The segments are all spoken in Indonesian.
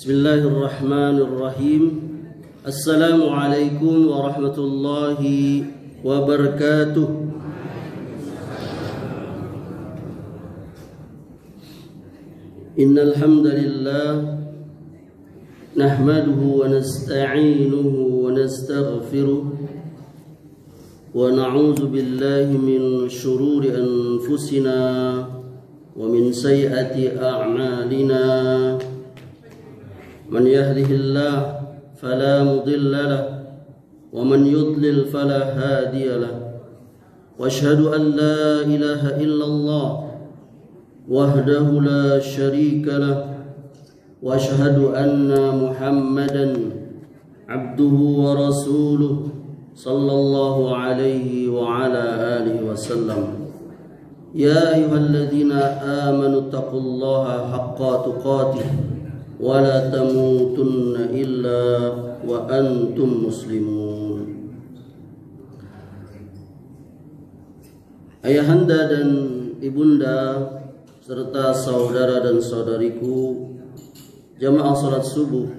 Bismillahirrahmanirrahim. Assalamualaikum warahmatullahi wabarakatuh. Innal hamdalillah nahmaduhu wa nasta'inuhu wa nastaghfiruh wa na'udzu billahi min shururi anfusina wa min sayyiati a'malina. من يهده الله فلا مضل له ومن يضلل فلا هادي له واشهد ان لا اله الا الله وحده لا شريك له واشهد ان محمدا عبده ورسوله صلى الله عليه وعلى اله وسلم يا ايها الذين امنوا اتقوا الله حق تقاته ولا تموتن إلا وأنتم مسlimun. Ayahanda dan ibunda serta saudara dan saudariku jamaah salat subuh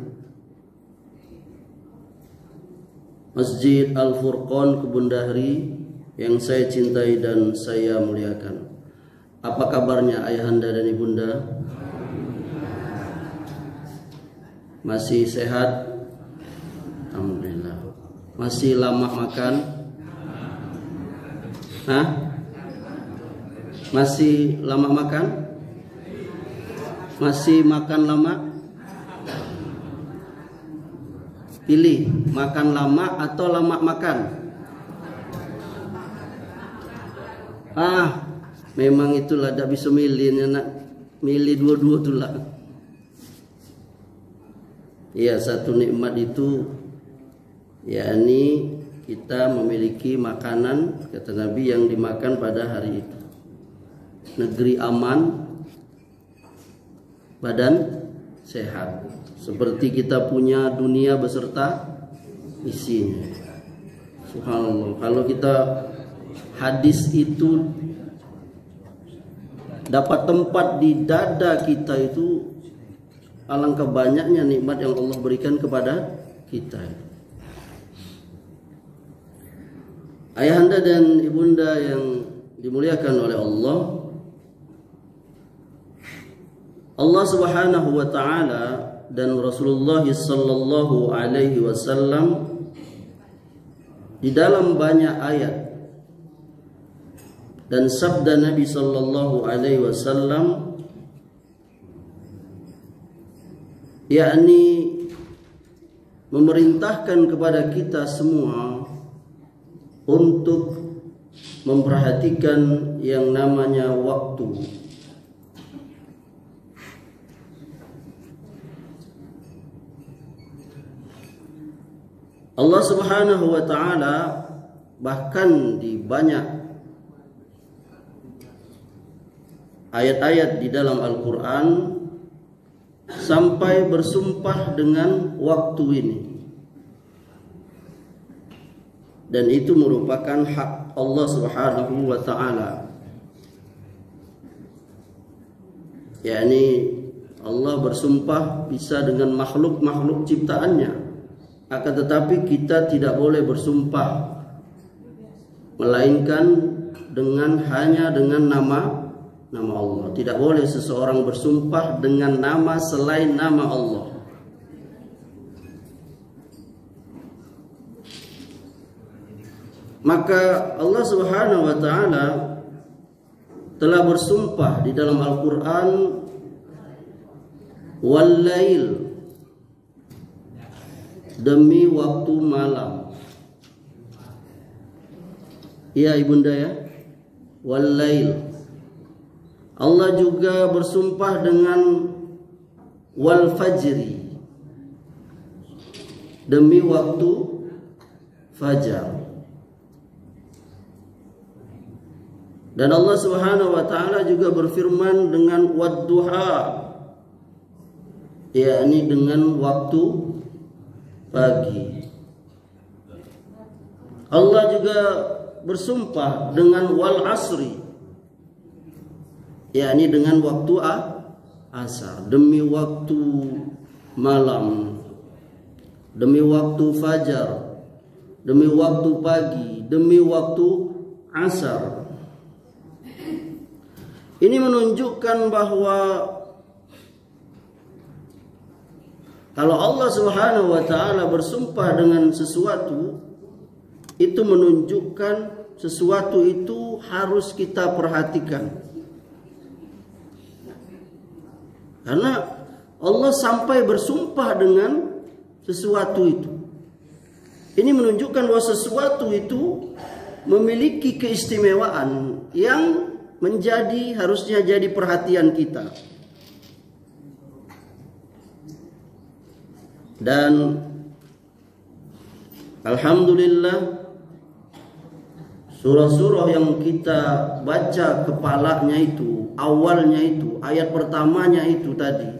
Masjid Al-Furqan Kebundahri yang saya cintai dan saya muliakan. Apa kabarnya ayahanda dan ibunda? Masih sehat? Alhamdulillah. Masih lama makan? Hah? Masih lama makan? Masih makan lama? Pilih, makan lama atau lama makan? Memang itulah, tidak bisa milih, nak milih dua-dua itulah. Ya, satu nikmat itu yakni kita memiliki makanan, kata Nabi, yang dimakan pada hari itu. Negeri aman, badan sehat. Seperti kita punya dunia beserta isinya. Subhanallah. Kalau kita hadis itu dapat tempat di dada kita, itu alangkah banyaknya nikmat yang Allah berikan kepada kita. Ayahanda dan ibunda yang dimuliakan oleh Allah, Allah Subhanahu wa taala dan Rasulullah sallallahu alaihi wasallam di dalam banyak ayat dan sabda Nabi sallallahu alaihi wasallam yakni memerintahkan kepada kita semua untuk memperhatikan yang namanya waktu. Allah Subhanahu wa taala bahkan di banyak ayat-ayat di dalam Al-Qur'an sampai bersumpah dengan waktu ini, dan itu merupakan hak Allah Subhanahu wa taala. yakni Allah bersumpah bisa dengan makhluk-makhluk ciptaannya, akan tetapi kita tidak boleh bersumpah melainkan hanya dengan nama Allah. Tidak boleh seseorang bersumpah dengan nama selain nama Allah. Maka Allah Subhanahu wa taala telah bersumpah di dalam Al-Qur'an, wal-lail, demi waktu malam. Ya ibunda ya, wal-lail. Allah juga bersumpah dengan wal-fajri, demi waktu fajar. Dan Allah Subhanahu wa taala juga berfirman dengan wad-duha, yakni dengan waktu pagi. Allah juga bersumpah dengan wal asri, yakni dengan waktu asar, demi waktu malam, demi waktu fajar, demi waktu pagi, demi waktu asar. Ini menunjukkan bahwa kalau Allah Subhanahu wa taala bersumpah dengan sesuatu, itu menunjukkan sesuatu itu harus kita perhatikan. Karena Allah sampai bersumpah dengan sesuatu itu. Ini menunjukkan bahwa sesuatu itu memiliki keistimewaan yang harusnya jadi perhatian kita. Dan alhamdulillah, surah-surah yang kita baca kepalanya itu, awalnya itu, ayat pertamanya itu tadi,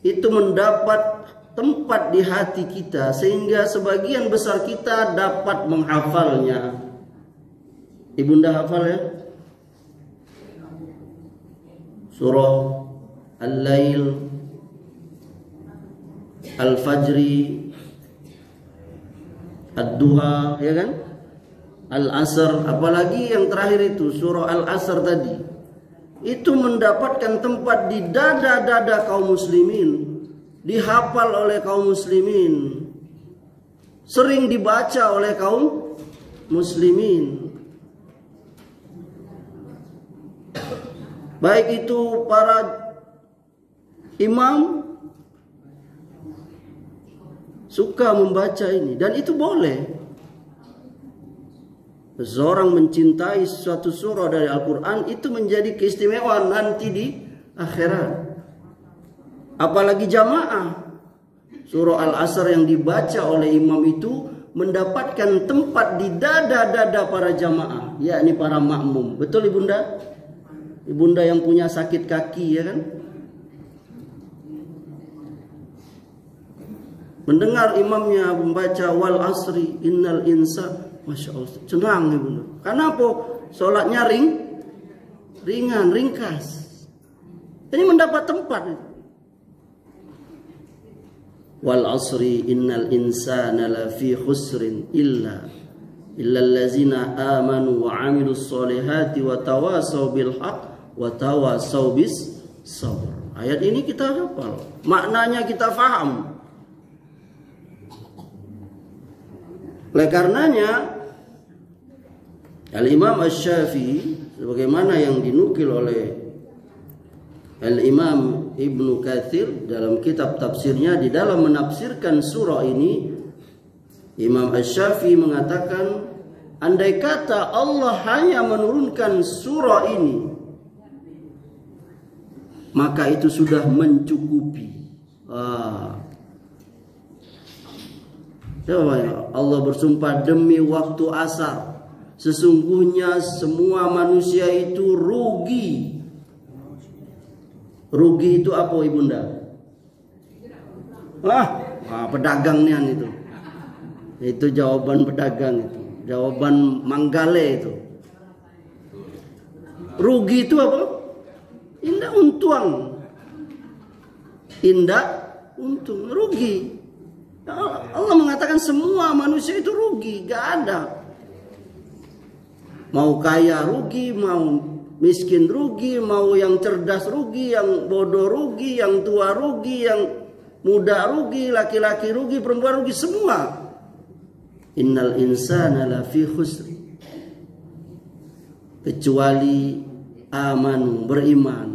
itu mendapat tempat di hati kita sehingga sebagian besar kita dapat menghafalnya. Ibunda hafal ya? Surah Al-Lail, Al-Fajri, Ad-Duha, ya kan? Al-Asr, apalagi yang terakhir itu surah Al-Asr tadi. Itu mendapatkan tempat di dada-dada kaum muslimin, dihafal oleh kaum muslimin, sering dibaca oleh kaum muslimin. Baik itu para imam suka membaca ini, dan itu boleh. Seseorang mencintai suatu surah dari Al-Quran itu menjadi keistimewaan nanti di akhirat. Apalagi jamaah. Surah Al-Asr yang dibaca oleh imam itu mendapatkan tempat di dada-dada para jamaah, yakni para makmum. Betul ibunda? Ibunda yang punya sakit kaki, ya kan? Mendengar imamnya membaca wal asri innal insa, masya Allah, senang ibunda. Karena apa? Sholatnya ringan, ringkas. Ini mendapat tempat. Wal asri innal insana lafi khusrin illa allazina amanu wa amilus solihati wa tawasaw bil haq wa tawasaw bis sabr. Ayat ini kita hafal, maknanya kita faham. Oleh karenanya Al-Imam Asy-Syafi'i, sebagaimana yang dinukil oleh Al-Imam Ibnu Katsir dalam kitab tafsirnya, di dalam menafsirkan surah ini, Imam Asy-Syafi'i mengatakan, andai kata Allah hanya menurunkan surah ini, maka itu sudah mencukupi. Allah bersumpah demi waktu asar, sesungguhnya semua manusia itu rugi. Rugi itu apa ibunda? Pedagangnya itu. Itu jawaban pedagang itu. Jawaban Manggale itu. Rugi itu apa? Indah untung. Indah untung. Rugi. Allah mengatakan semua manusia itu rugi, gak ada. Mau kaya rugi, mau miskin rugi, mau yang cerdas rugi, yang bodoh rugi, yang tua rugi, yang muda rugi, laki-laki rugi, perempuan rugi, semua. Innal insana lafi khusri, kecuali amanu, beriman,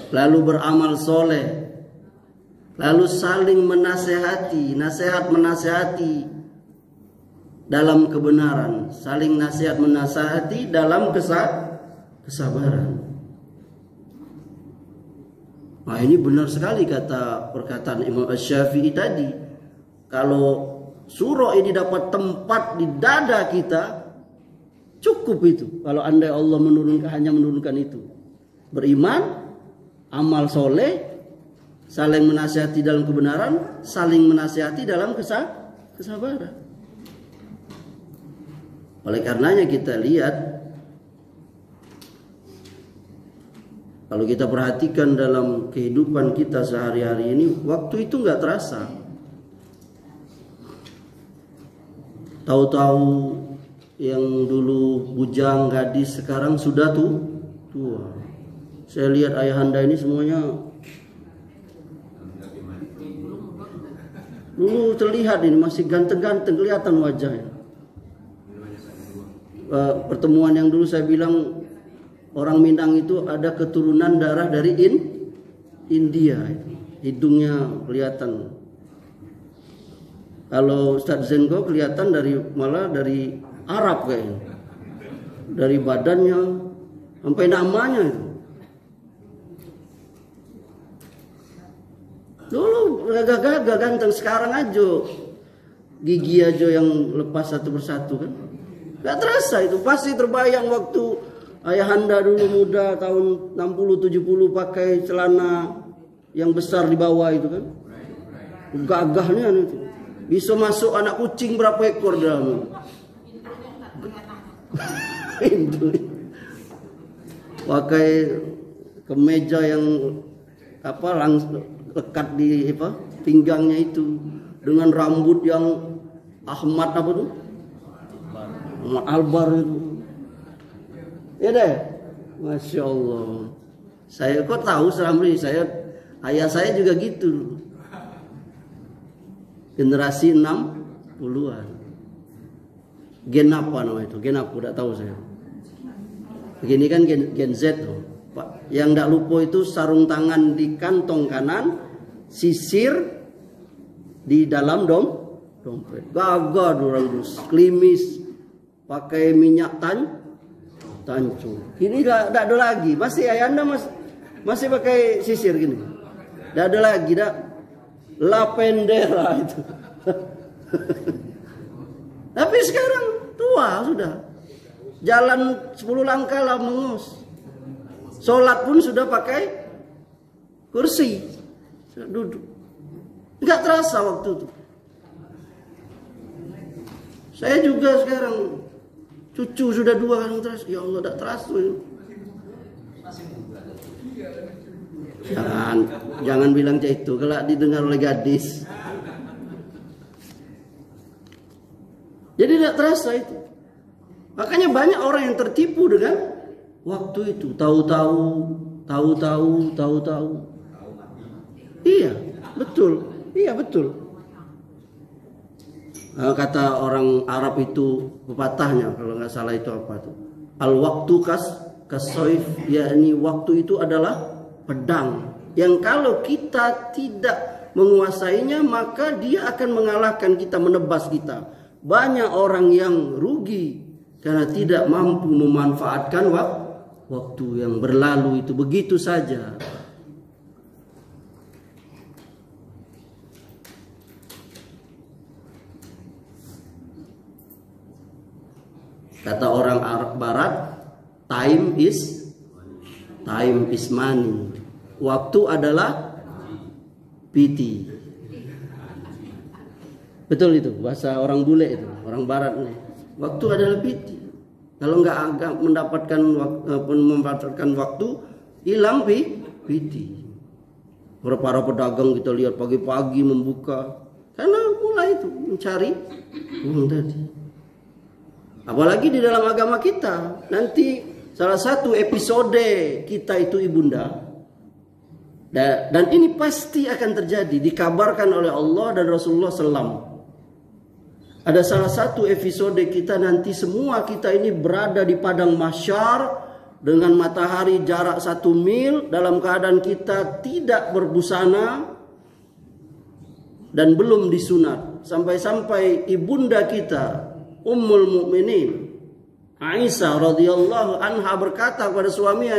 lalu beramal soleh, lalu saling menasehati, nasihat menasehati dalam kebenaran, saling nasihat menasehati dalam kesabaran. Nah, ini benar sekali kata perkataan Imam Asy-Syafi'i tadi. Kalau surah ini dapat tempat di dada kita, cukup itu. Kalau andai Allah hanya menurunkan itu. Beriman, amal soleh, saling menasihati dalam kebenaran, saling menasihati dalam kesabaran. Oleh karenanya kita lihat Kalau kita perhatikan dalam kehidupan kita sehari-hari ini, waktu itu nggak terasa. Tahu-tahu yang dulu bujang gadis sekarang sudah tua. Saya lihat ayahanda ini semuanya dulu terlihat ini masih ganteng-ganteng, kelihatan wajahnya. Pertemuan yang dulu saya bilang orang Minang itu ada keturunan darah dari India, hidungnya kelihatan. Kalau Ustadz Zenko kelihatan malah dari Arab kayaknya, dari badannya sampai namanya itu. Dulu gagah-gagah ganteng, sekarang aja gigi aja yang lepas satu persatu kan. Gak terasa itu, pasti terbayang waktu ayahanda dulu muda tahun 60-70 pakai celana yang besar di bawah itu kan. Gagahnya itu. Bisa masuk anak kucing berapa ekor dalam. Pakai kemeja yang langsung lekat di pinggangnya itu, dengan rambut yang Ahmad Albar itu. Ya deh, Masya Allah. Saya kok tahu selama ini, ayah saya juga gitu. Generasi 60-an. Gen apa namanya itu? Gen apa? Tidak tahu saya. Begini kan gen Z tuh. Yang tidak lupa itu sarung tangan di kantong kanan, sisir di dalam dompet. Gagah orang dus, klimis, pakai minyak tancung. Ini tidak ada lagi. Masih ayahanda masih pakai sisir gini. Tidak ada lagi, La Pendera itu. Tapi sekarang tua sudah. Jalan 10 langkah lah mengus. Sholat pun sudah pakai kursi. Sudah duduk. Enggak terasa waktu itu. Saya juga sekarang cucu sudah 2 kan terasa. Ya Allah, enggak terasa. Jangan bilang kayak itu, kalau didengar oleh gadis. Jadi tidak terasa itu. Makanya banyak orang yang tertipu dengan waktu itu. Tahu-tahu. Iya, betul. Kata orang Arab itu pepatahnya, kalau nggak salah itu apa tuh? Al-waktu kasoif, yakni waktu itu adalah pedang yang kalau kita tidak menguasainya maka dia akan mengalahkan kita, menebas kita. Banyak orang yang rugi karena tidak mampu memanfaatkan waktu yang berlalu itu begitu saja. Kata orang Arab Barat, time is money. Waktu adalah piti. Betul itu bahasa orang bule itu, orang Barat nih. Waktu adalah piti. Kalau nggak memanfaatkan waktu, hilang piti. Para pedagang kita lihat pagi-pagi membuka, karena mulai itu mencari uang tadi. Apalagi di dalam agama kita, nanti salah satu episode kita itu ibunda. Dan ini pasti akan terjadi, dikabarkan oleh Allah dan Rasulullah SAW. Ada salah satu episode kita nanti semua kita ini berada di padang mahsyar dengan matahari jarak 1 mil dalam keadaan kita tidak berbusana dan belum disunat. Sampai-sampai ibunda kita Ummul Mukminin Aisyah radhiyallahu anha berkata kepada suaminya,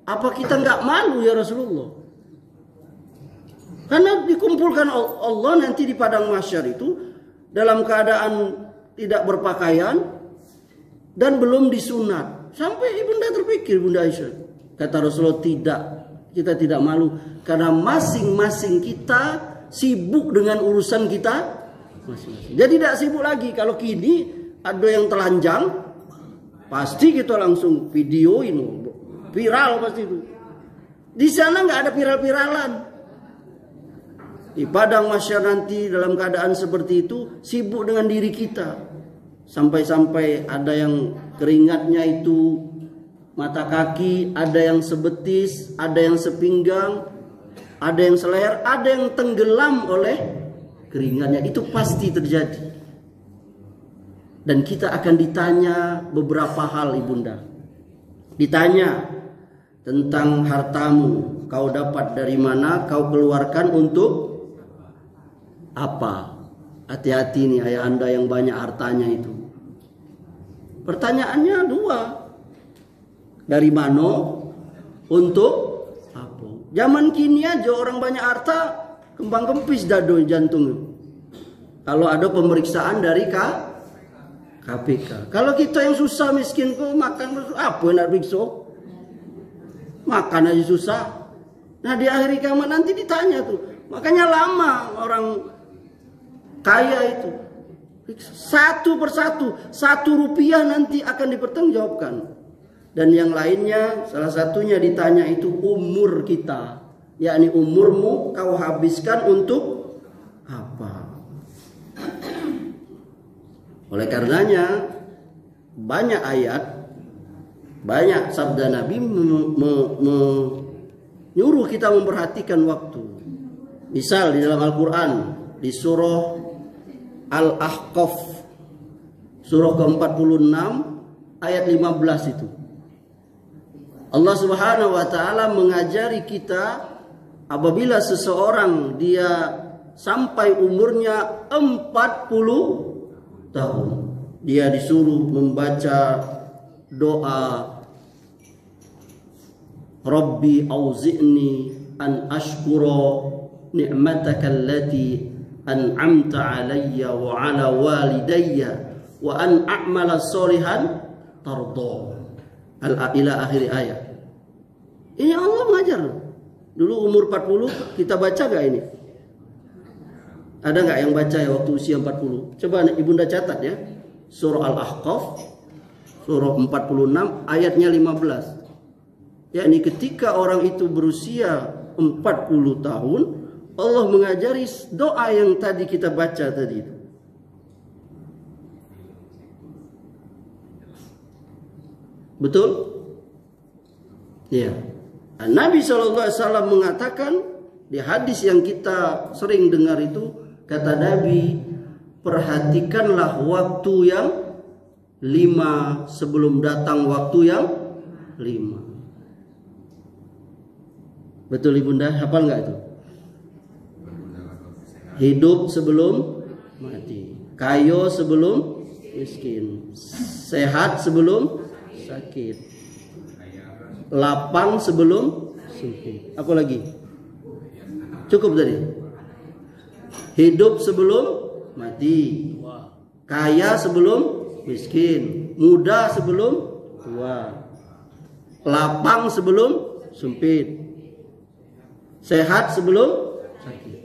apa kita nggak malu ya Rasulullah? Karena dikumpulkan Allah nanti di padang mahsyar itu dalam keadaan tidak berpakaian dan belum disunat. Sampai ibunda terpikir, Bunda Aisyah. Kata Rasulullah, tidak, kita tidak malu karena masing-masing kita sibuk dengan urusan kita masing-masing. Jadi tidak sibuk lagi. Kalau kini ada yang telanjang, pasti kita langsung videoin, viral pasti itu. Di sana nggak ada viral-viralan. Di padang mahsyar nanti dalam keadaan seperti itu sibuk dengan diri kita. Sampai-sampai ada yang keringatnya itu mata kaki, ada yang sebetis, ada yang sepinggang, ada yang seleher, ada yang tenggelam oleh keringatnya. Itu pasti terjadi. Dan kita akan ditanya beberapa hal, ibunda. Ditanya tentang hartamu, kau dapat dari mana, kau keluarkan untuk apa? Hati-hati nih ayah anda yang banyak hartanya itu. Pertanyaannya dua. Dari mana, untuk apa? Zaman kini aja orang banyak harta, kembang kempis dado jantung. Kalau ada pemeriksaan dari KPK. Kalau kita yang susah miskin kok makan apa yang nak periksa? Makan aja susah. Nah di akhir kiamat nanti ditanya tuh. Makanya lama orang kaya itu. Satu persatu, Rp1 nanti akan dipertanggungjawabkan. Dan yang lainnya salah satunya ditanya itu umur kita. Yakni umurmu kau habiskan untuk apa? Oleh karenanya banyak ayat, banyak sabda Nabi menyuruh kita memperhatikan waktu. Misal di dalam Al-Quran di surah Al-Ahqaf surah ke-46 ayat 15 itu. Allah Subhanahu wa taala mengajari kita apabila seseorang dia sampai umurnya 40 tahun, dia disuruh membaca doa Rabbi auzi'ni an ashkura ni'mataka allati an'amta alayya wa ala walidayya wa an a'mala sholihan tarda. Ila akhir ayat. Ini Allah mengajar. Dulu umur 40 kita baca gak ini? Ada nggak yang baca ya waktu usia 40? Coba ibunda catat ya. Surah Al-Ahqaf surah 46 ayatnya 15. Yakni ketika orang itu berusia 40 tahun, Allah mengajari doa yang tadi kita baca tadi itu. Betul? Ya. Nabi SAW mengatakan di hadis yang kita sering dengar itu, kata Nabi, perhatikanlah waktu yang 5 sebelum datang waktu yang 5. Betul ibunda, hafal nggak itu? Hidup sebelum mati, kaya sebelum miskin, sehat sebelum sakit, lapang sebelum sempit. Apa lagi? Cukup tadi. Hidup sebelum mati, kaya sebelum miskin, muda sebelum tua, lapang sebelum sempit, sehat sebelum sakit.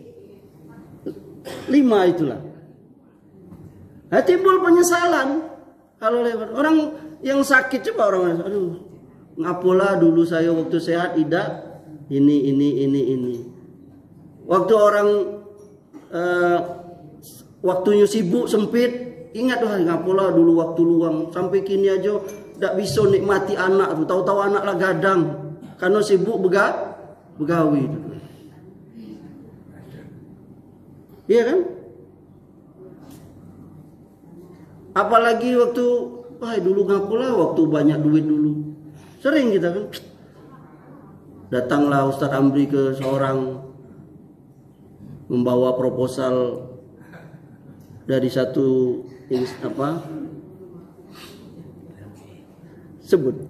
5 itulah. Nah, timbul penyesalan kalau lewat. Orang yang sakit, coba orang, aduh, ngapola dulu saya waktu sehat tidak ini. Waktu orang waktunya sibuk sempit, ingat wah ngapola dulu waktu luang. Sampai kini aja tidak bisa nikmati anak tuh. Tahu-tahu anak lah gadang karena sibuk begawi. Iya kan? Apalagi waktu wah dulu ngapola waktu banyak duit dulu. Sering kita kan. Datanglah Ustadz Amri ke seorang membawa proposal dari satu sebut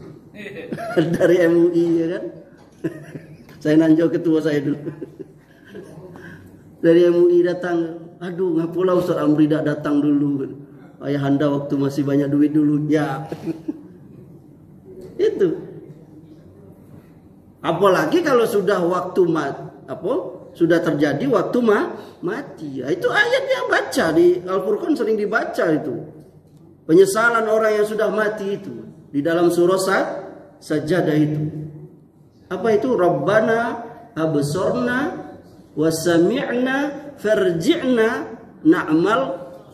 dari MUI ya kan. Saya nanjau ketua saya dulu. Dari MUI datang, aduh ngapola Ustadz Amri tidak datang dulu. Ayah anda waktu masih banyak duit dulu ya. Itu. Apalagi kalau sudah waktu sudah terjadi waktu mati. Itu ayat yang baca di Al-Furqan sering dibaca itu. Penyesalan orang yang sudah mati itu di dalam surah Sajadah itu. Apa itu? Rabbana absorna wasami'na farji'na na'mal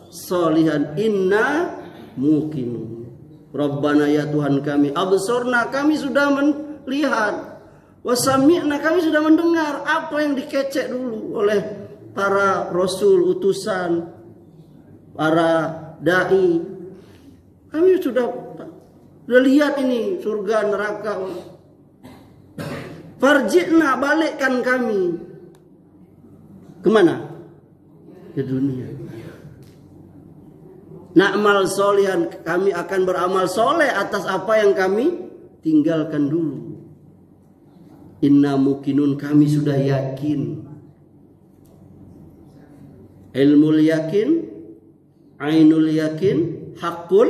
solihan inna muqinun. Rabbana ya Tuhan kami, absorna kami sudah melihat, wasami'na kami sudah mendengar apa yang dikecek dulu oleh para rasul, utusan, para dai. Kami sudah lihat ini surga neraka. Farji'na, balikkan kami. Kemana? Ke dunia. Na'mal solihan, kami akan beramal soleh atas apa yang kami tinggalkan dulu. Inna muqinun, kami sudah yakin. Ilmul yakin, ainul yakin, hakul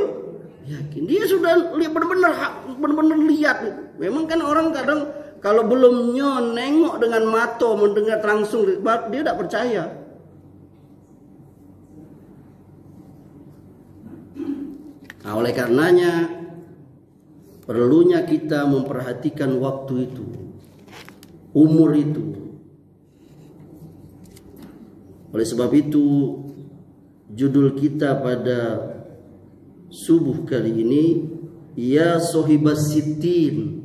yakin. Dia sudah benar-benar lihat. Memang kan orang kadang kalau belum nengok dengan mata, mendengar langsung, dia tidak percaya. Nah, oleh karenanya perlunya kita memperhatikan waktu itu, umur itu. Oleh sebab itu judul kita pada subuh kali ini, ya sohibas sittin,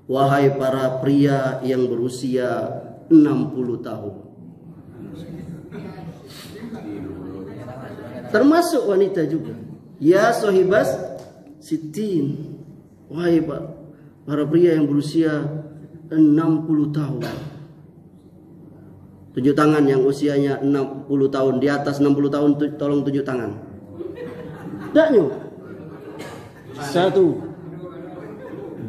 wahai para pria yang berusia 60 tahun. Termasuk wanita juga. Ya sohibas sittin, wahai para pria yang berusia 60 tahun. Tunjuk tangan yang usianya 60 tahun, di atas 60 tahun tolong tunjuk tangan. Tidak nyok. 1,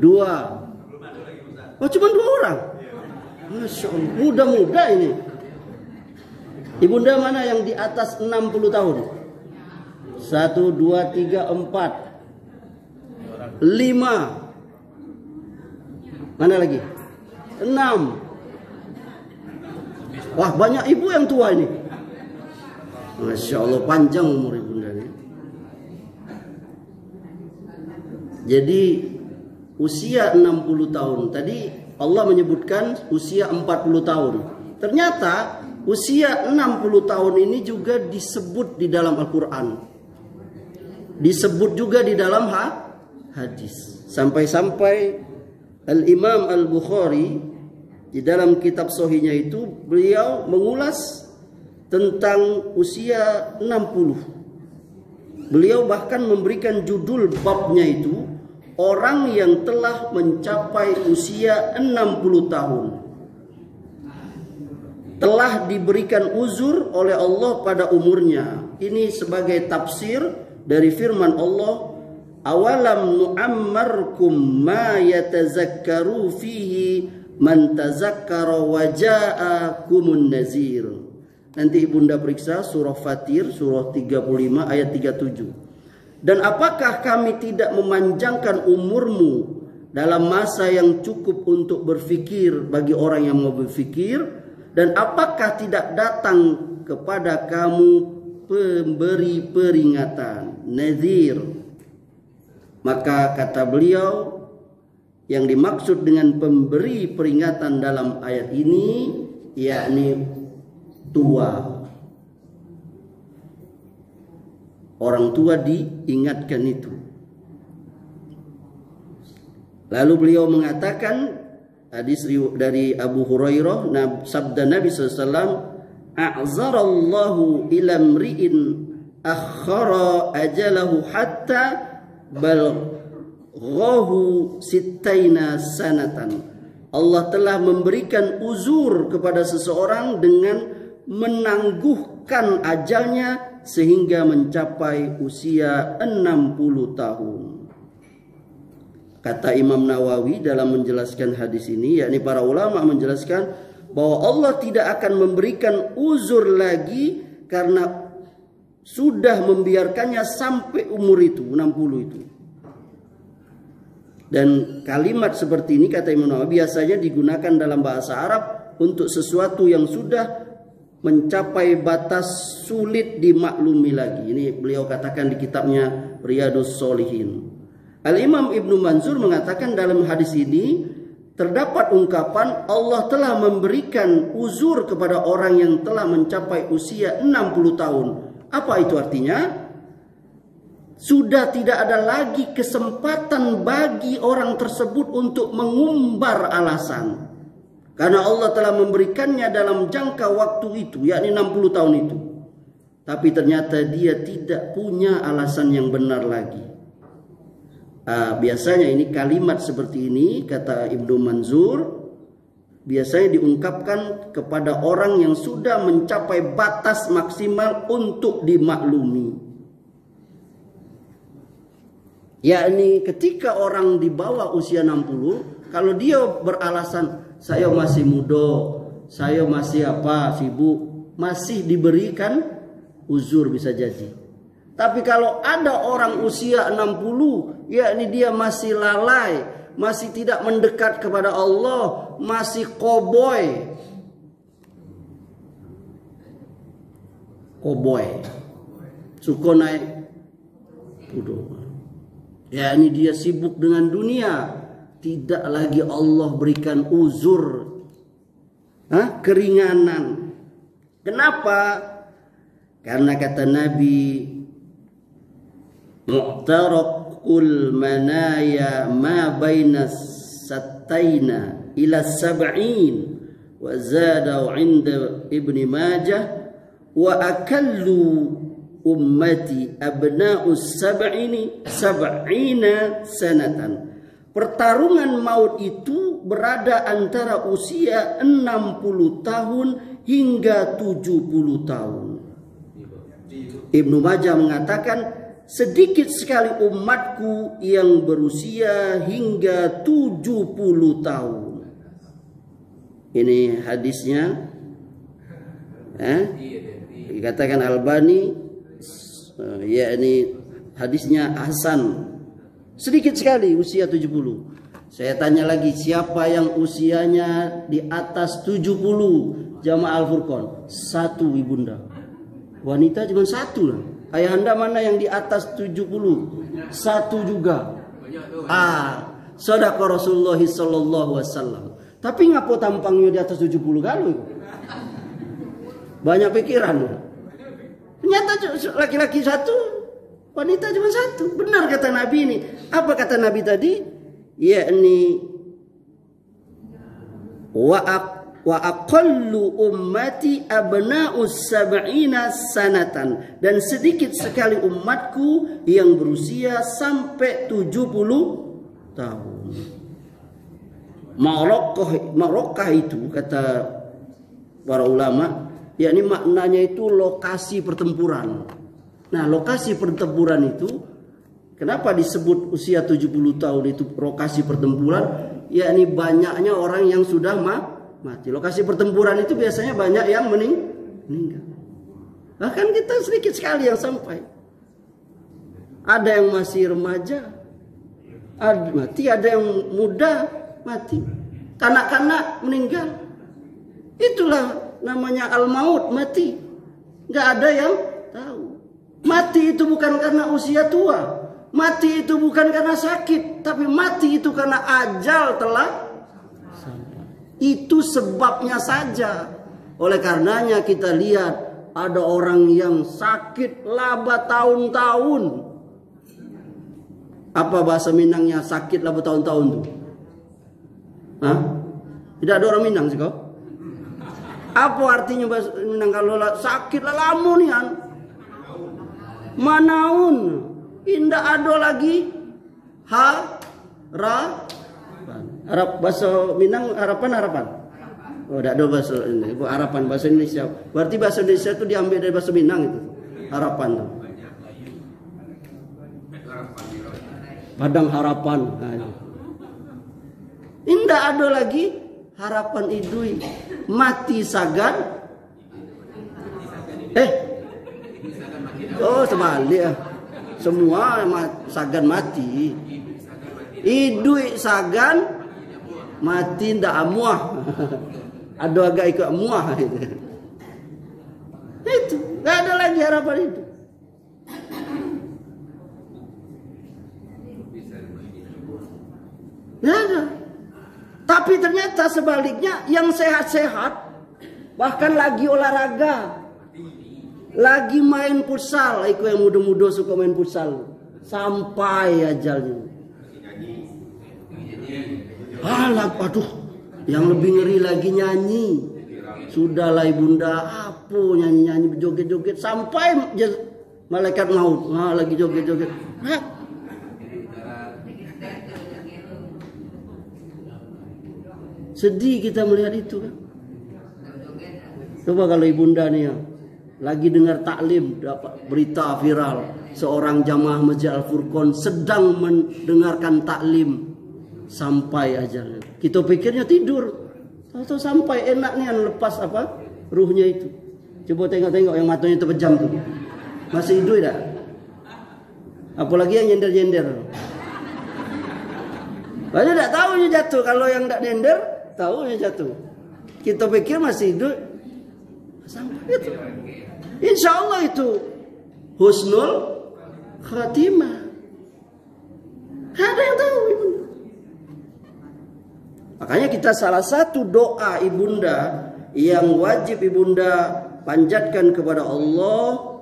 2. Oh, cuma 2 orang. Masya Allah, muda-muda ini. Ibunda mana yang di atas 60 tahun? 1, 2, 3, 4, 5. Mana lagi? 6. Wah, banyak ibu yang tua ini. Masya Allah, panjang umur ibunda ini. Jadi usia 60 tahun. Tadi Allah menyebutkan usia 40 tahun. Ternyata usia 60 tahun ini juga disebut di dalam Al-Quran. Disebut juga di dalam hadis. Sampai-sampai Al-Imam Al-Bukhari di dalam kitab Sahihnya itu beliau mengulas tentang usia 60. Beliau bahkan memberikan judul babnya itu, orang yang telah mencapai usia 60 tahun telah diberikan uzur oleh Allah pada umurnya. Ini sebagai tafsir dari firman Allah, awalam nu'ammarkum ma yatazakkaru fihi man tazakkara wa ja'akumun nazir. Nanti ibunda periksa surah Fatir, surah 35 ayat 37. Dan apakah kami tidak memanjangkan umurmu dalam masa yang cukup untuk berfikir bagi orang yang mau berfikir? Dan apakah tidak datang kepada kamu pemberi peringatan, nazir? Maka kata beliau, yang dimaksud dengan pemberi peringatan dalam ayat ini yakni tua. Orang tua diingatkan itu. Lalu beliau mengatakan, hadis dari Abu Hurairah, sabda Nabi SAW, a'zarallahu ila mri'in akhara ajalahu hatta balghahu sittaina sanatan. Allah telah memberikan uzur kepada seseorang dengan menangguhkan ajalnya sehingga mencapai usia 60 tahun. Kata Imam Nawawi dalam menjelaskan hadis ini, yakni para ulama menjelaskan bahwa Allah tidak akan memberikan uzur lagi karena sudah membiarkannya sampai umur itu, 60 itu. Dan kalimat seperti ini, kata Imam Nawawi, biasanya digunakan dalam bahasa Arab untuk sesuatu yang sudah mencapai batas sulit dimaklumi lagi. Ini beliau katakan di kitabnya Riyadhus Shalihin. Al-Imam Ibnu Mansur mengatakan dalam hadis ini, terdapat ungkapan Allah telah memberikan uzur kepada orang yang telah mencapai usia 60 tahun. Apa itu artinya? Sudah tidak ada lagi kesempatan bagi orang tersebut untuk mengumbar alasan. Karena Allah telah memberikannya dalam jangka waktu itu, yakni 60 tahun itu. Tapi ternyata dia tidak punya alasan yang benar lagi. Biasanya ini kalimat seperti ini, kata Ibnu Manzur, biasanya diungkapkan kepada orang yang sudah mencapai batas maksimal untuk dimaklumi. Yakni ketika orang di bawah usia 60, kalau dia beralasan saya masih muda, saya masih sibuk, masih diberikan uzur bisa jadi. Tapi kalau ada orang usia 60, yakni dia masih lalai, masih tidak mendekat kepada Allah, masih koboi, suka naik kudo. Ya, ini dia sibuk dengan dunia. Tidak lagi Allah berikan uzur, keringanan. Kenapa? Karena kata Nabi, mu'tarakul manaya ma baina sattaina ila sab'in wa zada 'inda Ibnu Majah wa akallu ummati abna'us sab'ina sanatan. Pertarungan maut itu berada antara usia 60 tahun hingga 70 tahun. Ibnu Majah mengatakan sedikit sekali umatku yang berusia hingga 70 tahun. Ini hadisnya. Dikatakan Albani, yakni hadisnya hasan. Sedikit sekali usia 70. Saya tanya lagi, siapa yang usianya di atas 70? Jamaah Al-Furqan. Satu ibunda. Wanita cuma satu lah. Ayahanda mana yang di atas 70? Satu juga. Shadaqa Rasulullah sallallahu alaihi wasallam. Tapi ngapo tampangnya di atas 70 kali? Banyak pikiran. Ternyata laki-laki satu, wanita cuma satu. Benar kata Nabi ini. Apa kata Nabi tadi? Yakni wa aqallu ummati abna'us sab'ina sanatan. Dan sedikit sekali umatku yang berusia sampai 70 tahun. Marokkah itu kata para ulama, yakni maknanya itu lokasi pertempuran. Nah, lokasi pertempuran itu kenapa disebut usia 70 tahun itu lokasi pertempuran? Yakni banyaknya orang yang sudah mati. Lokasi pertempuran itu biasanya banyak yang meninggal. Bahkan kita sedikit sekali yang sampai. Ada yang masih remaja mati, ada yang muda mati. Kanak-kanak meninggal. Itulah namanya al-maut, mati. Nggak ada yang tahu. Mati itu bukan karena usia tua. Mati itu bukan karena sakit. Tapi mati itu karena ajal telah sampai. Itu sebabnya saja. Oleh karenanya kita lihat ada orang yang sakit laba tahun-tahun. Apa bahasa Minangnya sakit laba tahun-tahun tuh? Tidak ada orang Minang sih kau? Apa artinya bahasa Minang kalau sakit lah lamunian? Manaun. Indah ada lagi Arab bahasa Minang harapan. Oh, tidak ada bahasa ini. Harapan bahasa Indonesia. Berarti bahasa Indonesia itu diambil dari bahasa Minang itu. Harapan tuh. Padang harapan. Indah ada lagi harapan idui. Mati sagan. Oh, sebalik ya. Semua sagan mati. Idui sagan mati ndak amuah. Ada agak ikut amuah itu. Nggak ada lagi harapan itu. Nggak ada. Tapi ternyata sebaliknya yang sehat-sehat, bahkan lagi olahraga, lagi main futsal, itu yang muda-muda suka main futsal, sampai ajalnya. Aduh, yang lebih ngeri lagi nyanyi. Sudahlah ibunda, apa nyanyi-nyanyi berjoget-joget sampai malaikat maut, lagi joget-joget. Sedih kita melihat itu kan. Coba kalau ibunda nih ya, lagi dengar taklim, dapat berita viral seorang jamaah Masjid Al-Furqan sedang mendengarkan taklim sampai ajalnya. Kita pikirnya tidur, tahu-tahu sampai enaknya lepas apa ruhnya itu. Coba tengok-tengok yang matanya terpejam tuh, masih hidup tidak? Apalagi yang nyender-nyender. Padahal tidak tahu dia jatuh. Kalau yang tidak nyender tahu dia jatuh. Kita pikir masih hidup sampai itu. Insya Allah itu husnul khatimah. Ada yang tahu ibunda. Makanya kita salah satu doa ibunda yang wajib ibunda panjatkan kepada Allah,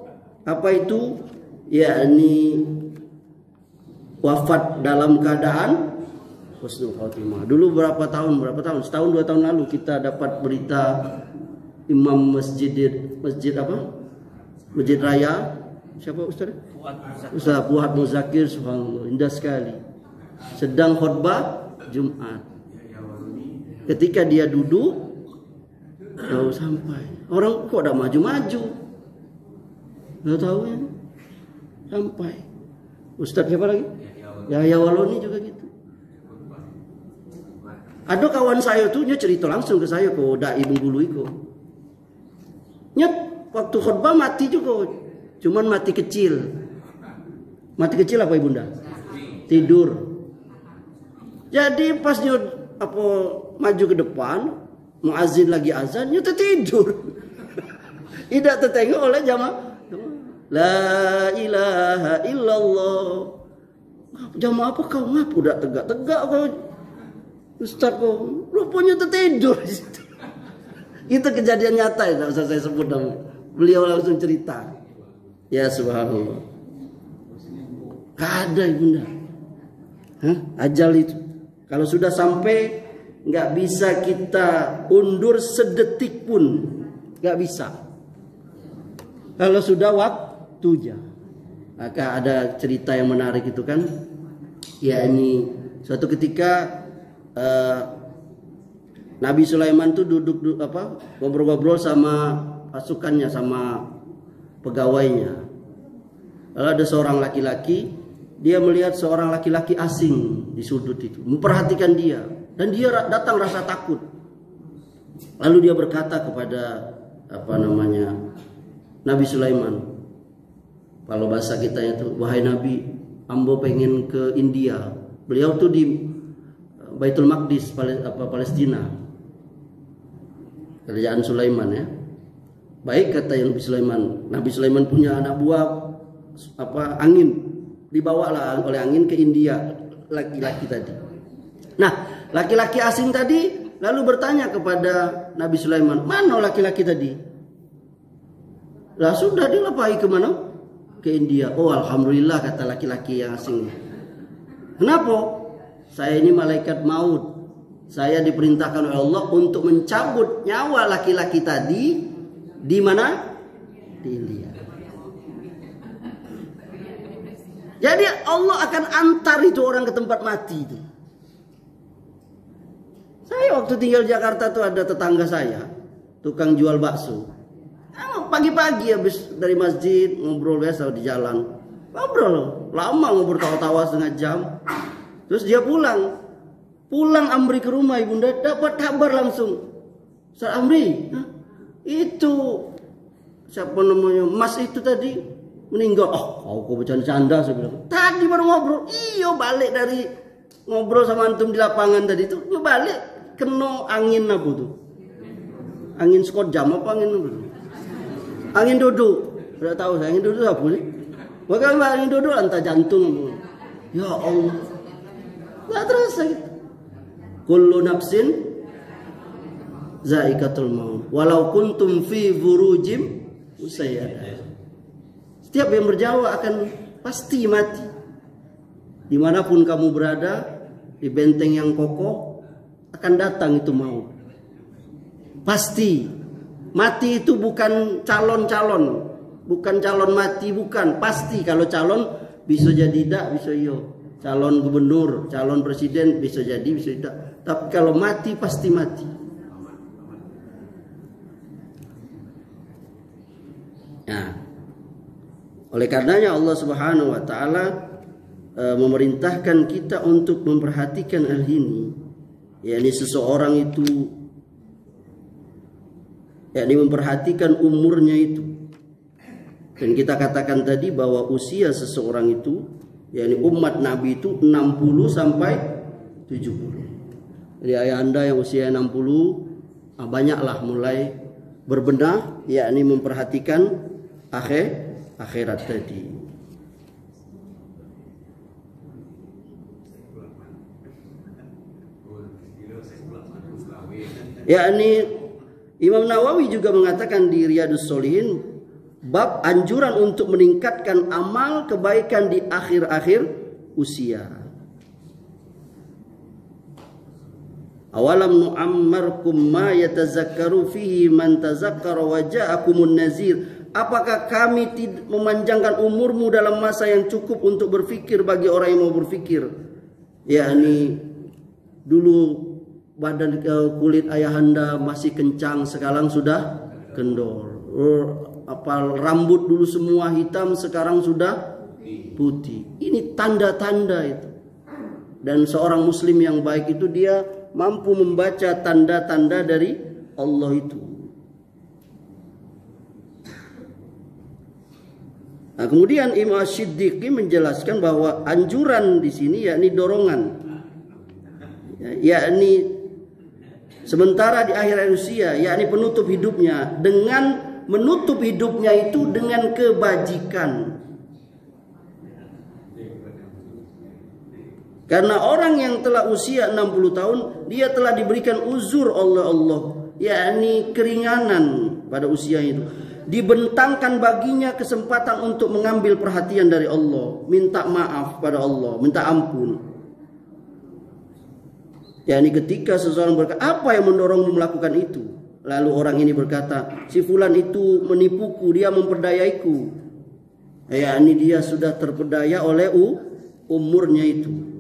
apa itu? Yakni wafat dalam keadaan husnul khatimah. Dulu berapa tahun, setahun 2 tahun lalu kita dapat berita imam masjid apa? Masjid Raya, siapa Ustaz? Ustaz Fuad Muzakir, subhanallah, indah sekali. Sedang khutbah Jumat. Ketika dia duduk, tahu sampai. Orang kok udah maju-maju. Enggak tahu ya. Sampai. Ustaz siapa lagi? Yahya Waloni juga gitu. Ada kawan saya tuh dia cerita langsung ke saya, kok dai Bengkulu itu. Nyet waktu khutbah mati juga. Cuman mati kecil. Mati kecil apa ibunda? Tidur. Jadi pas dia maju ke depan, muazin lagi azan, dia tertidur. Tidak tertengok oleh jamaah. La ilaha illallah. Jamaah apa kau ngap? Udah tegak-tegak kau. Ustaz kok rupanya tertidur. Itu kejadian nyata ya, tidak usah saya sebut nama. Beliau langsung cerita. Ya subhanallah. Ada ibunda. Ajal itu. Kalau sudah sampai nggak bisa kita undur sedetik pun, nggak bisa. Kalau sudah waktunya. Maka ada cerita yang menarik itu kan. Ya ini suatu ketika Nabi Sulaiman tuh duduk ngobrol-ngobrol sama pasukannya, sama pegawainya. Lalu ada seorang laki-laki, dia melihat seorang laki-laki asing di sudut itu, memperhatikan dia, dan dia datang rasa takut. Lalu dia berkata kepada Nabi Sulaiman, kalau bahasa kita itu, wahai Nabi, ambo pengen ke India. Beliau tuh di Baitul Maqdis, Palestina, kerajaan Sulaiman ya. Baik kata Nabi Sulaiman. Nabi Sulaiman punya anak buah angin, dibawalah oleh angin ke India laki-laki tadi. Nah, laki-laki asing tadi lalu bertanya kepada Nabi Sulaiman, mana laki-laki tadi? Lah sudah dilapai ke mana? Ke India. Oh alhamdulillah, kata laki-laki yang asing. Kenapa? Saya ini malaikat maut. Saya diperintahkan oleh Allah untuk mencabut nyawa laki-laki tadi di mana? Di India. Jadi Allah akan antar itu orang ke tempat mati itu. Saya waktu tinggal di Jakarta tuh ada tetangga saya, tukang jual bakso. Pagi-pagi habis dari masjid ngobrol biasa di jalan. Ngobrol lama, ngobrol tawa-tawa setengah jam. Terus dia pulang Amri ke rumah ibunda, dapat kabar langsung. Ustaz Amri, itu siapa namanya, Mas itu tadi meninggal. Oh, kau bercanda-canda, saya bilang. Tadi baru ngobrol. Iyo balik dari ngobrol sama antum di lapangan tadi itu, yo balik kena angin apa tuh? Angin skodjam apa angin apa tuh? Angin duduk. Udah tahu saya angin duduk apa sih? Bahkan angin duduk antara jantung. Ya Allah. Nggak terasa gitu. kullu nafsin zaikatul maut walau kuntum fi burujim musayyadah. Setiap yang bernyawa akan pasti mati. Dimanapun kamu berada, di benteng yang kokoh akan datang itu maut. Pasti. Mati itu bukan calon-calon, bukan calon mati, bukan. Pasti. Kalau calon bisa jadi tidak, bisa iya. Calon gubernur, calon presiden bisa jadi, bisa tidak. Tapi kalau mati pasti mati. Nah, oleh karenanya Allah Subhanahu wa taala memerintahkan kita untuk memperhatikan hal ini. yakni seseorang itu yakni memperhatikan umurnya itu. Dan kita katakan tadi bahwa usia seseorang itu yakni umat Nabi itu 60 sampai 70. Jadi ayah anda yang usia 60 banyaklah mulai berbenah yakni memperhatikan akhirat tadi. Yakni Imam Nawawi juga mengatakan di Riyadhus Shalihin bab anjuran untuk meningkatkan amal kebaikan di akhir-akhir usia. Awalam nu'ammarkum ma yatazakkaru fihi man tazakkara wa ja'akumun nazir. Apakah kami memanjangkan umurmu dalam masa yang cukup untuk berfikir bagi orang yang mau berfikir? Yakni dulu badan kulit ayahanda masih kencang, sekarang sudah kendor. Rambut dulu semua hitam, sekarang sudah putih. Ini tanda-tanda itu. Dan seorang muslim yang baik itu dia mampu membaca tanda-tanda dari Allah itu. Nah, kemudian Imam Asy-Siddiqi menjelaskan bahwa anjuran di sini yakni dorongan. Yakni sementara di akhir usia, yakni penutup hidupnya, dengan menutup hidupnya itu dengan kebajikan. Karena orang yang telah usia 60 tahun, dia telah diberikan uzur oleh Allah, yakni keringanan pada usia itu. Dibentangkan baginya kesempatan untuk mengambil perhatian dari Allah, minta maaf pada Allah, minta ampun. Yakni ketika seseorang berkata, apa yang mendorongmu melakukan itu? Lalu orang ini berkata, si fulan itu menipuku, dia memperdayaiku. Yakni dia sudah terpedaya oleh umurnya itu.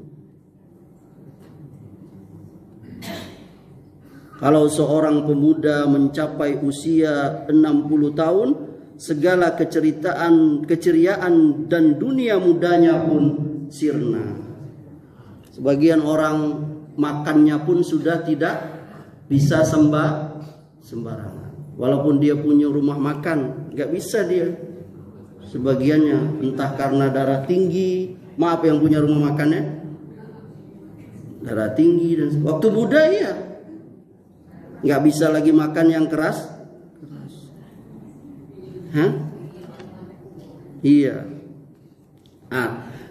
Kalau seorang pemuda mencapai usia 60 tahun, segala keceriaan dan dunia mudanya pun sirna. Sebagian orang makannya pun sudah tidak bisa sembarangan. Walaupun dia punya rumah makan, nggak bisa dia. Sebagiannya entah karena darah tinggi, maaf yang punya rumah makannya, darah tinggi dan waktu muda ya nggak bisa lagi makan yang keras. Iya.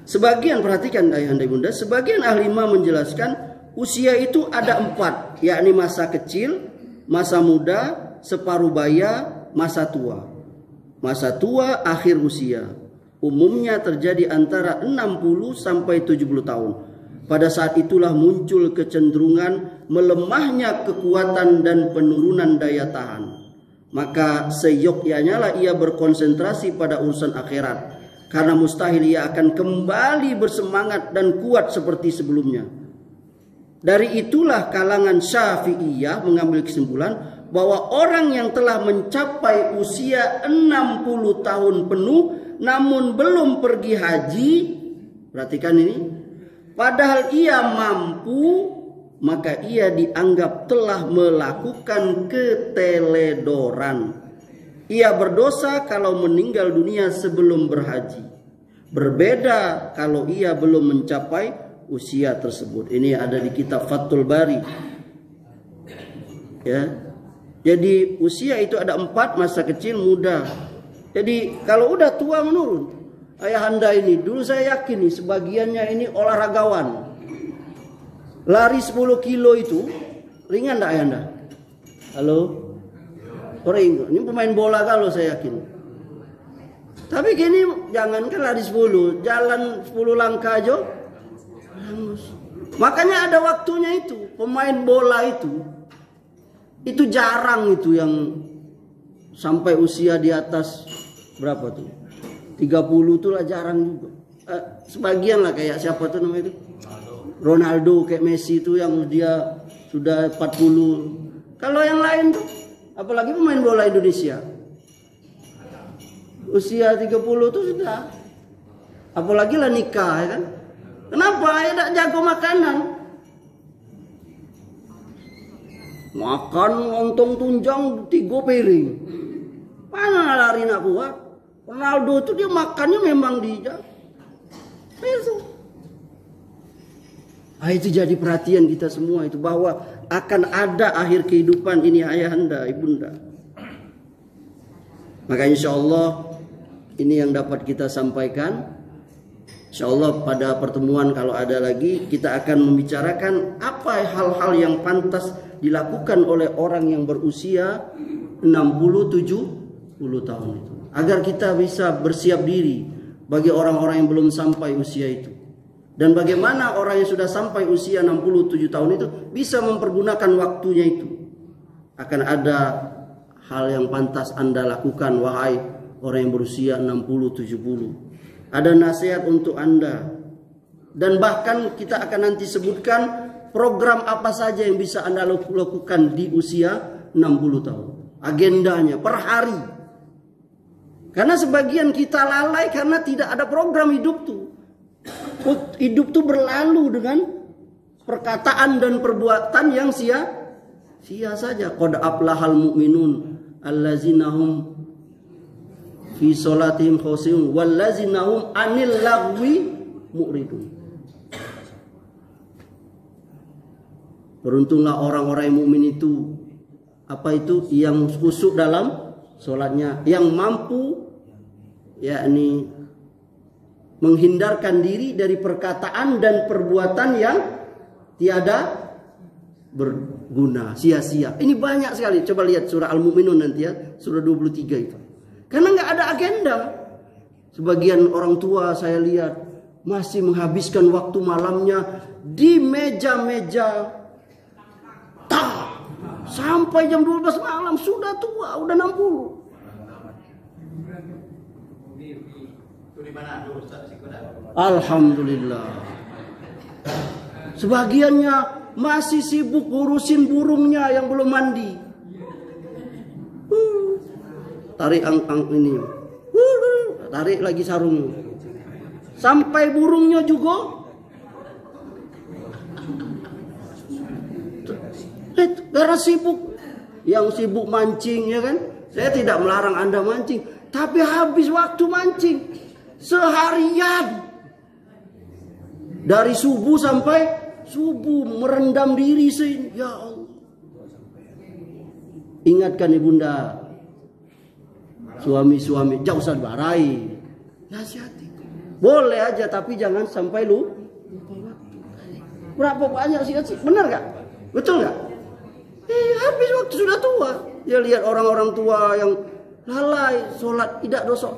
Sebagian, perhatikan ayahanda ibunda, sebagian ahli imam menjelaskan usia itu ada 4, yakni masa kecil, masa muda, separuh baya, masa tua. Masa tua akhir usia. Umumnya terjadi antara 60 sampai 70 tahun. Pada saat itulah muncul kecenderungan melemahnya kekuatan dan penurunan daya tahan. Maka seyogyanya lah ia berkonsentrasi pada urusan akhirat. Karena mustahil ia akan kembali bersemangat dan kuat seperti sebelumnya. Dari itulah kalangan Syafi'iyah mengambil kesimpulan bahwa orang yang telah mencapai usia 60 tahun penuh namun belum pergi haji, perhatikan ini, padahal ia mampu, maka ia dianggap telah melakukan keteledoran. Ia berdosa kalau meninggal dunia sebelum berhaji. Berbeda kalau ia belum mencapai usia tersebut. Ini ada di kitab Fathul Bari. Ya. Jadi usia itu ada 4, masa kecil, muda. Jadi kalau udah tua menurun. Ayahanda ini dulu saya yakin nih sebagiannya ini olahragawan. Lari 10 kilo itu ringan enggak Ayahanda? Halo? Ringan. Ini pemain bola kalau saya yakin. Tapi gini, jangankan lari 10, jalan 10 langkah aja hangus. Makanya ada waktunya itu. Pemain bola itu jarang itu yang sampai usia di atas berapa tuh? 30 tuh lah jarang juga. Sebagian lah kayak siapa tuh namanya itu? Ronaldo, kayak Messi itu yang dia sudah 40. Kalau yang lain tuh, apalagi pemain bola Indonesia, usia 30 tuh sudah. Apalagi lah nikah, ya kan? Kenapa? Ya tak jago makanan. Makan lontong tunjang 3 piring. Mana lari nak buat? Ronaldo itu dia makannya memang dijaga. Itu jadi perhatian kita semua itu, bahwa akan ada akhir kehidupan ini Ayahanda, Ibunda. Maka insya Allah ini yang dapat kita sampaikan. Insya Allah pada pertemuan kalau ada lagi kita akan membicarakan apa hal-hal yang pantas dilakukan oleh orang yang berusia 60-70 tahun itu, agar kita bisa bersiap diri bagi orang-orang yang belum sampai usia itu. Dan bagaimana orang yang sudah sampai usia 67 tahun itu bisa mempergunakan waktunya itu. Akan ada hal yang pantas Anda lakukan, wahai orang yang berusia 60-70. Ada nasihat untuk Anda. Dan bahkan kita akan nanti sebutkan program apa saja yang bisa Anda lakukan di usia 60 tahun. Agendanya per hari. Karena sebagian kita lalai karena tidak ada program hidup tuh. Hidup tuh berlalu dengan perkataan dan perbuatan yang sia saja. Qad aflahal mu'minun allazina hum fi sholatihim khashi'un wallazina hum anil lagwi mu'ridun. Beruntunglah orang-orang yang mukmin itu. Apa itu? Yang khusyuk dalam sholatnya, yang mampu yakni menghindarkan diri dari perkataan dan perbuatan yang tiada berguna, sia-sia. Ini banyak sekali. Coba lihat surah Al-Mu'minun nanti ya, surah 23 itu. Karena nggak ada agenda. Sebagian orang tua saya lihat masih menghabiskan waktu malamnya di meja-meja sampai jam 12 malam, sudah tua, udah 60. Alhamdulillah. Sebagiannya masih sibuk ngurusin burungnya yang belum mandi. Tarik ini. Tarik lagi sarungnya. Sampai burungnya juga karena sibuk. Yang sibuk mancing, ya kan? Saya tidak melarang Anda mancing, tapi habis waktu mancing seharian. Dari subuh sampai subuh merendam diri sih. Ya Allah. Ingatkan ibunda, suami-suami, jauh usah barai. Nasihati. Boleh aja tapi jangan sampai lupa waktu. Berapa banyak sih? Benar gak? Betul gak? Habis waktu sudah tua. Ya lihat orang-orang tua yang lalai sholat tidak dosa.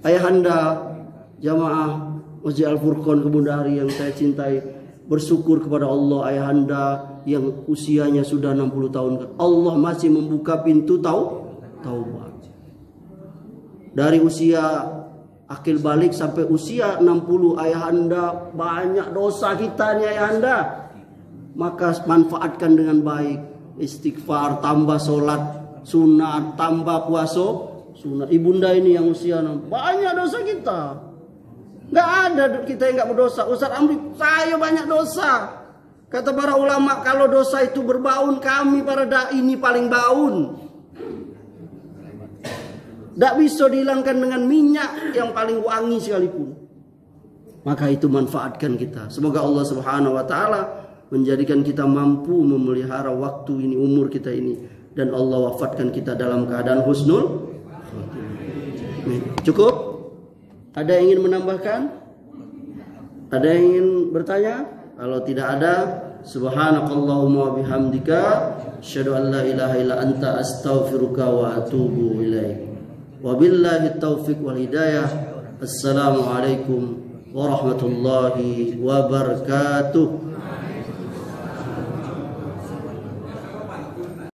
Ayahanda jamaah Masjid Al-Furqan Kebundari yang saya cintai, bersyukur kepada Allah ayahanda yang usianya sudah 60 tahun. Allah masih membuka pintu taubat. Dari usia akil balik sampai usia 60 ayahanda banyak dosa kita nih ayahanda. Maka manfaatkan dengan baik. Istighfar, tambah sholat sunat, tambah puasa sunat. Ibunda ini yang usia banyak dosa kita. Nggak ada kita yang nggak berdosa. Ustaz Amri, saya banyak dosa. Kata para ulama, kalau dosa itu berbaun, kami para dai ini paling baun. Nggak bisa dihilangkan dengan minyak yang paling wangi sekalipun. Maka itu manfaatkan kita. Semoga Allah Subhanahu wa taala menjadikan kita mampu memelihara waktu ini, umur kita ini, dan Allah wafatkan kita dalam keadaan husnul. Cukup? Ada yang ingin menambahkan? Ada yang ingin bertanya? Kalau tidak ada, Subhanakallahumma wa bihamdika asyhadu an la ilaha illa anta astaghfiruka wa atubu ilaik. Wabillahi taufiq wal hidayah. Assalamualaikum warahmatullahi wabarakatuh.